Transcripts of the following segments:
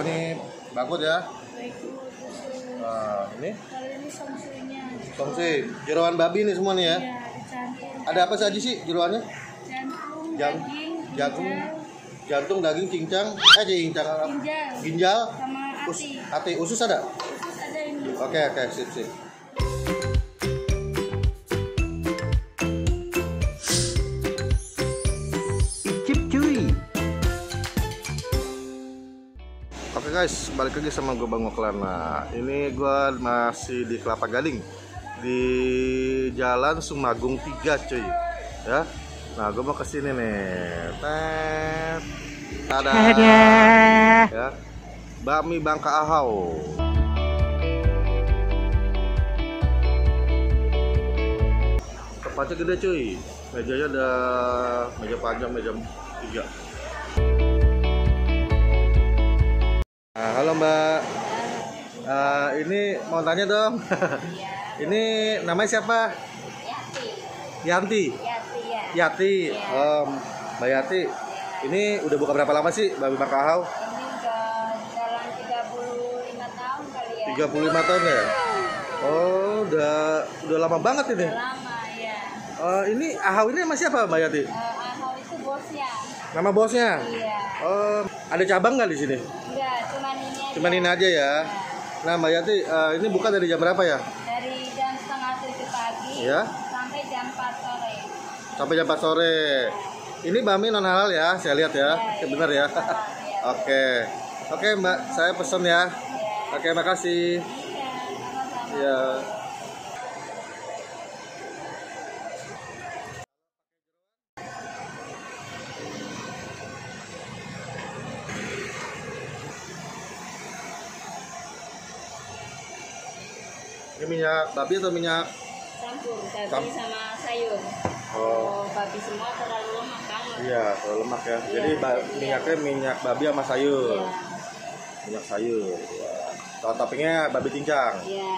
ini bagus ya. Nah, ini Kalau ini songsunya. songsi, jeroan babi nih semua nih ya. Iya, dicampur. Ada apa saja sih jeroannya? Jantung, Daging, daging, jantung, daging, cincang, ginjal, ginjal, sama hati. usus ada? Usus ada ini. Oke, sip. Icip cuy. Oke guys, balik lagi sama gue Bang Oklan. Nah, ini gue masih di Kelapa Gading, di Jalan Sumagung 3 cuy. Ya. Nah, gue mau kesini nih. Tada. Ya. Bakmi Bangka Ahau. Tempatnya gede cuy. Mejanya ada meja panjang, meja 3. Nah, halo Mbak. Ini mau tanya dong. Ini namanya siapa? Yanti. Yati. Mbak Yati. Ini udah buka berapa lama sih Bakmi Bangka Ahau? Ini udah jalan 35 tahun kali ya. 35 tahun ya? Oh, udah lama banget ini. Udah lama ya. Ini Ahau ini sama siapa Mbak Yati? Ahau itu bosnya. Nama bosnya? Iya. Ada cabang nggak di sini? Enggak, cuman ini aja. Cuman ini aja ya. Nah Mbak Yati, ini buka dari jam berapa ya? Dari jam setengah 7 pagi Ya. sampai jam 4 sore. Sampai jam 4 sore. Ini bakmi non halal ya, saya lihat ya. Ya, Bener ya. Oke. Oke Mbak, saya pesen ya. Oke, makasih. Ya. Ini minyak babi atau minyak? Campur babi sama sayur. Oh. Babi semua terlalu lemak kan? Iya, terlalu lemak ya. Iya, Jadi minyaknya minyak babi sama sayur. Iya. Minyak sayur. Kalau toppingnya babi cincang. Iya.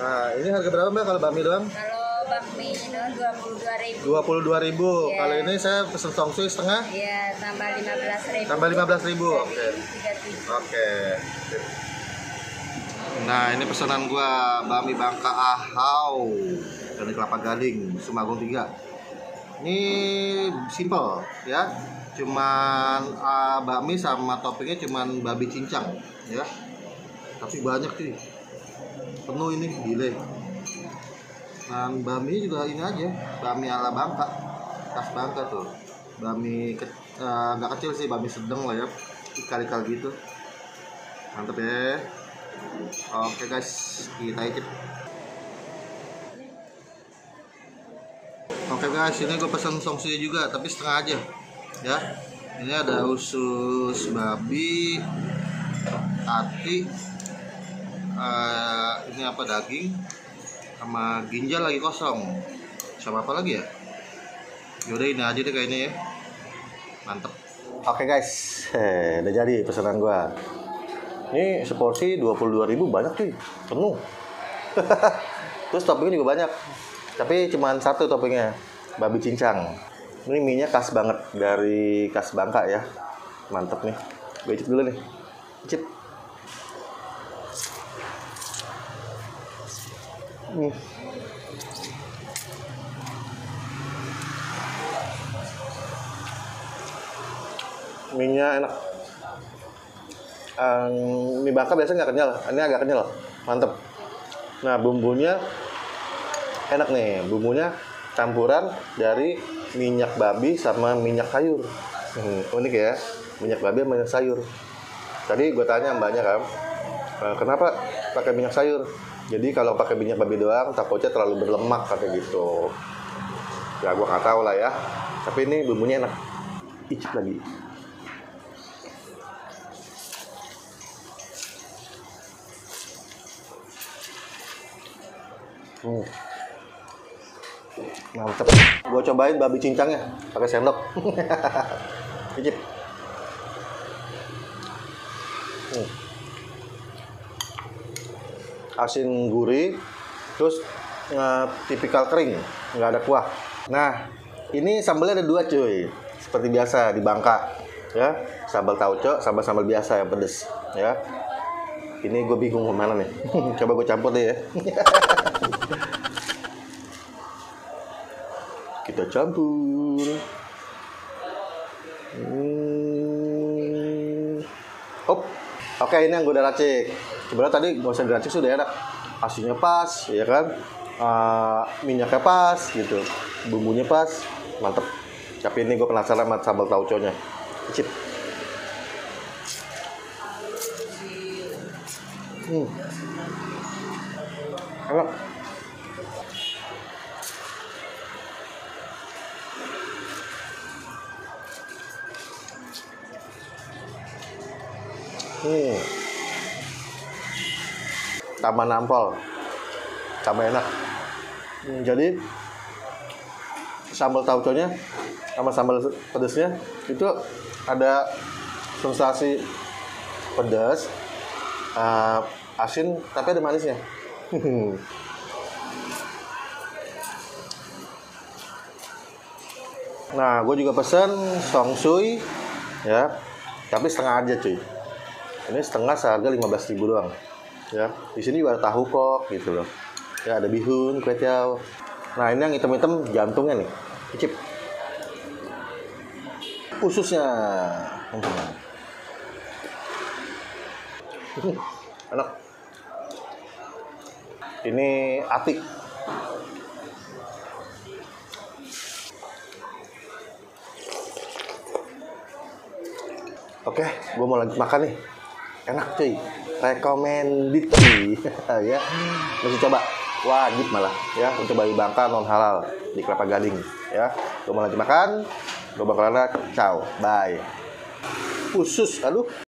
Nah, ini harga berapa Mbak kalau bakmi doang? Kalau bakmi doang 22.000. 22.000. Iya. Kalau ini saya pesen songsui setengah. Iya, tambah 15.000. Tambah 15.000. Oke. 37. Oke. Nah, ini pesanan gua bakmi Bangka Ahau dari Kelapa Gading, Sumagung 3. Ini simple ya. Cuman bakmi sama toppingnya cuman babi cincang ya. Tapi banyak sih. Penuh ini, gile. Dan bakmi juga ini aja, bakmi ala Bangka, khas Bangka tuh. Bakmi nggak kecil sih, bakmi sedang lah ya, ikal-ikal gitu. Mantep ya. Oke guys, kita icip. Oke guys, ini gue pesan songsunya juga, tapi setengah aja ya. Ini ada usus babi, hati, ini apa, daging, sama ginjal lagi kosong. Sama apa lagi ya? Yaudah ini aja deh kayaknya ya. Mantep. Oke guys, udah jadi pesanan gua. Ini seporsi 22.000, banyak cuy, penuh. Terus toppingnya juga banyak. Tapi cuma satu toppingnya, babi cincang. Ini mie-nya khas banget dari khas Bangka ya. Mantep nih. Gue icip dulu nih. Icip. Mie-nya enak. Mie Bangka biasanya nggak kenyal, ini agak kenyal, mantep. Nah bumbunya enak nih, bumbunya campuran dari minyak babi sama minyak sayur. Unik ya, minyak babi sama minyak sayur. Tadi gue tanya mbaknya kan, kenapa pakai minyak sayur? Jadi kalau pakai minyak babi doang takutnya terlalu berlemak kayak gitu. Ya gue nggak tahu lah ya. Tapi ini bumbunya enak. Icip lagi. Mantep. Gue cobain babi cincangnya pakai sendok. Icip. Asin gurih, terus tipikal kering, nggak ada kuah. Nah, ini sambalnya ada 2 cuy, seperti biasa di Bangka, ya. Sambal tauco, sambal biasa yang pedes, ya. Ini gue bingung mana nih. Coba gue campur deh ya. Kita campur. Hop. Oke, ini yang gue udah racik. Sebenarnya tadi gak usah diracik sudah enak. Asinnya pas, ya kan? Minyaknya pas, gitu. Bumbunya pas, mantep. Tapi ini gue penasaran sama sambal tauconya. Cip. Enak. Tambah nampol, tambah enak. Jadi sambal tauconya sama sambal pedesnya itu ada sensasi pedas, asin, tapi ada manisnya. Nah, gue juga pesen songsui, ya, tapi setengah aja cuy. Ini setengah seharga 15.000 doang. Ya, di sini juga ada tahu kok gitu loh. Ya, ada bihun, kue tiaw. Nah, ini yang hitam-hitam jantungnya nih. Icip. Ususnya. Enak. Ini atik. Oke, gue mau lanjut makan nih. Enak cuy, recommended cuy. Ya, mesti coba, wajib malah ya untuk bayi Bangka non halal di Kelapa Gading ya. Gue mau lanjut makan, gue bakalan ciao, bye. Usus, aduh.